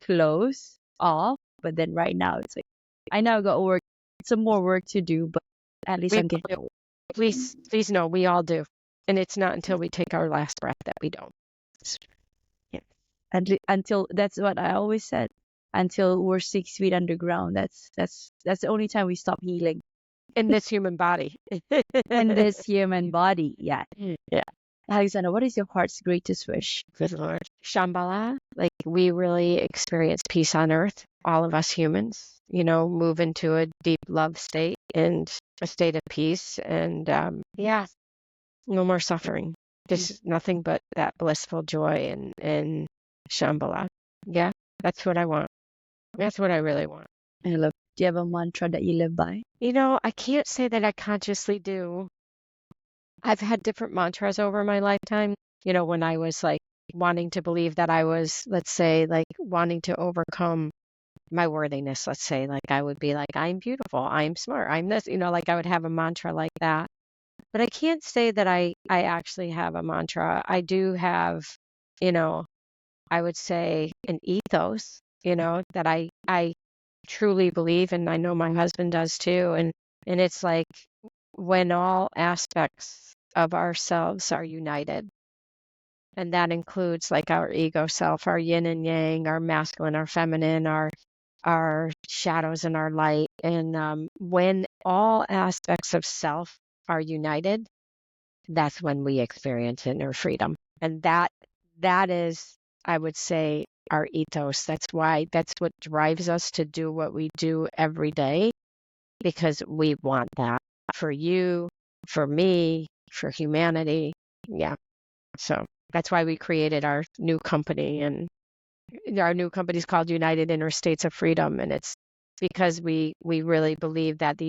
close off, but then right now it's like I now got work, some more work to do, but at least I'm getting. Please know we all do, and it's not until we take our last breath that we don't. Yeah. Until that's what I always said. Until we're 6 feet underground, that's the only time we stop healing. In this human body. In this human body, yeah. Yeah. Alexandra, what is your heart's greatest wish? Good Lord. Shambhala, like we really experience peace on earth, all of us humans, move into a deep love state and a state of peace and no more suffering. Just nothing but that blissful joy and Shambhala. Yeah, that's what I want. That's what I really want. I love. Do you have a mantra that you live by? I can't say that I consciously do. I've had different mantras over my lifetime. When I was like wanting to believe that I was, let's say, like wanting to overcome my worthiness, let's say, like I would be like, I'm beautiful, I'm smart, I'm this, like I would have a mantra like that. But I can't say that I actually have a mantra. I do have, you know, I would say an ethos, that I truly believe, and I know my husband does too. And it's like when all aspects of ourselves are united, and that includes like our ego self, our yin and yang, our masculine, our feminine, our shadows and our light. And when all aspects of self are united, that's when we experience inner freedom. And that is, I would say, our ethos. That's what drives us to do what we do every day, because we want that for you, for me, for humanity. Yeah. So that's why we created our new company, and our new company is called United Inner States of Freedom. And it's because we really believe that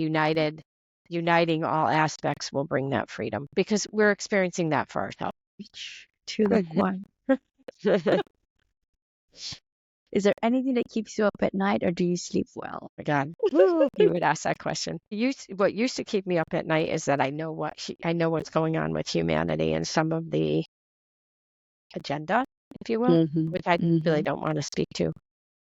uniting all aspects will bring that freedom, because we're experiencing that for ourselves. To the one. Is there anything that keeps you up at night, or do you sleep well? My God, you would ask that question. What used to keep me up at night is that I know what's going on with humanity and some of the agenda, if you will, which I really don't want to speak to.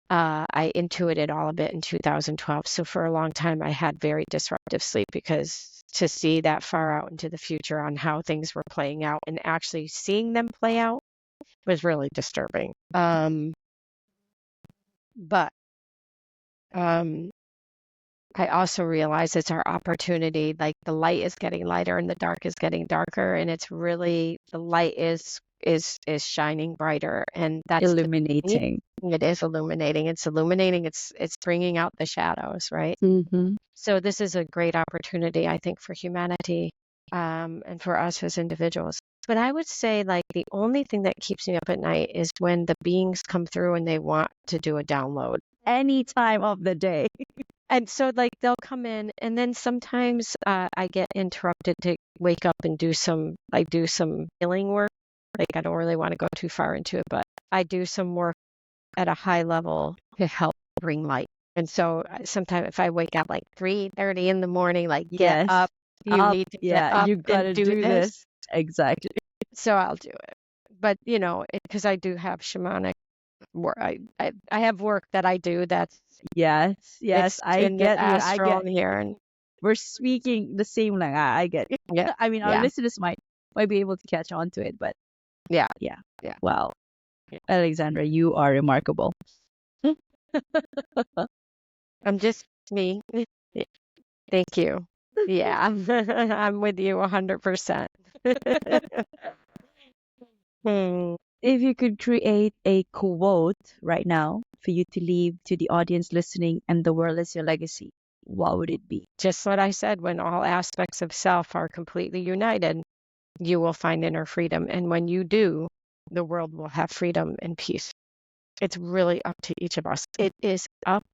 I intuited all of it in 2012. So for a long time, I had very disruptive sleep, because to see that far out into the future on how things were playing out and actually seeing them play out was really disturbing. But I also realize it's our opportunity. Like, the light is getting lighter and the dark is getting darker, and it's really, the light is shining brighter, and that's illuminating. It is illuminating. It's illuminating. It's bringing out the shadows, right? So this is a great opportunity, I think, for humanity, and for us as individuals. But I would say, like, the only thing that keeps me up at night is when the beings come through and they want to do a download. Any time of the day. And so, like, they'll come in, and then sometimes I get interrupted to wake up and do some healing work. Like, I don't really want to go too far into it, but I do some work at a high level to help bring light. And so sometimes if I wake up like 3:30 in the morning, like, get up, you need to get up, you gotta and do this. Exactly. So I'll do it. But, because I do have shamanic work, I have work that I do that's yes, I get you. I get here, and we're speaking the same language. I get it. Yeah. I mean, our listeners might be able to catch on to it, but yeah. Wow. Alexandra, you are remarkable. I'm just me. Thank you. Yeah, I'm with you 100%. If you could create a quote right now for you to leave to the audience listening and the world as your legacy, what would it be? Just what I said, when all aspects of self are completely united, you will find inner freedom. And when you do, the world will have freedom and peace. It's really up to each of us. It is up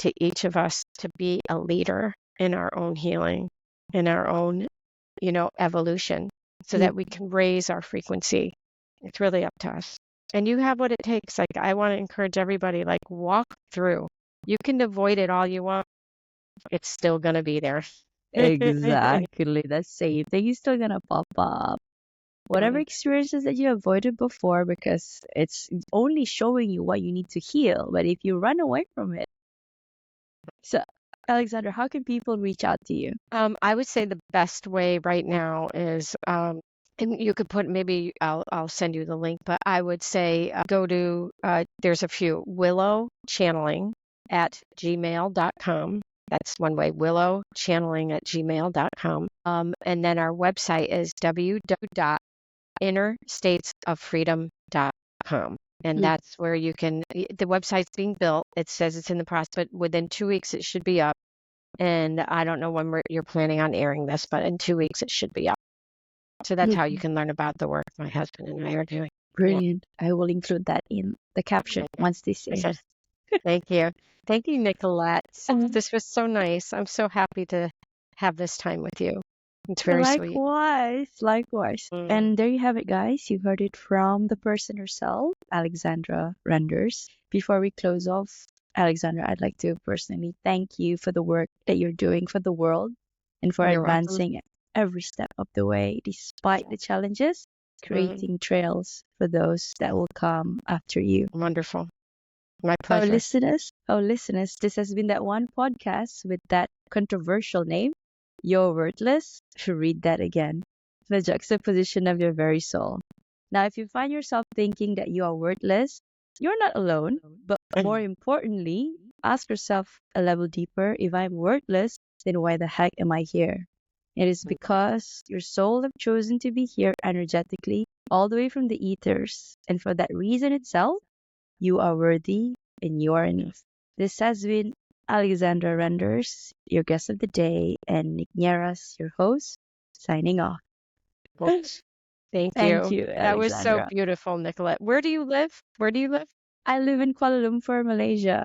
to each of us to be a leader in our own healing, in our own, evolution, so that we can raise our frequency. It's really up to us. And you have what it takes. Like, I want to encourage everybody, like, walk through. You can avoid it all you want. It's still going to be there. Exactly. The same thing is still going to pop up. Whatever experiences that you avoided before, because it's only showing you what you need to heal. But if you run away from it. So, Alexandra, how can people reach out to you? I would say the best way right now is, and you could put, maybe I'll send you the link, but I would say go to, there's a few, Willow Channeling at gmail.com. That's one way, Willow Channeling at gmail.com. And then our website is www.innerstatesoffreedom.com. And that's where you can, the website's being built. It says it's in the process, but within 2 weeks it should be up. And I don't know when you're planning on airing this, but in 2 weeks it should be up. So that's how you can learn about the work my husband and I are doing. Brilliant. I will include that in the caption once this airs. Thank you. Thank you, Nicolette. This was so nice. I'm so happy to have this time with you. It's very sweet. Likewise. And there you have it, guys. You heard it from the person herself, Alexandra Renders. Before we close off, Alexandra, I'd like to personally thank you for the work that you're doing for the world and for advancing every step of the way, despite the challenges, creating trails for those that will come after you. Wonderful. My Our pleasure. listeners, this has been that one podcast with that controversial name, You're Worthless. Read that again. The juxtaposition of your very soul. Now, if you find yourself thinking that you are worthless, you're not alone. But more importantly, ask yourself a level deeper, if I'm worthless, then why the heck am I here? It is because your soul have chosen to be here energetically, all the way from the ethers. And for that reason itself, you are worthy and you are enough. This has been Alexandra Renders, your guest of the day, and Nick Nieras, your host, signing off. Well, thank Thank you. you, That was so Alexandra. beautiful, Nicolette. Where do you live? Where do you live? I live in Kuala Lumpur, Malaysia.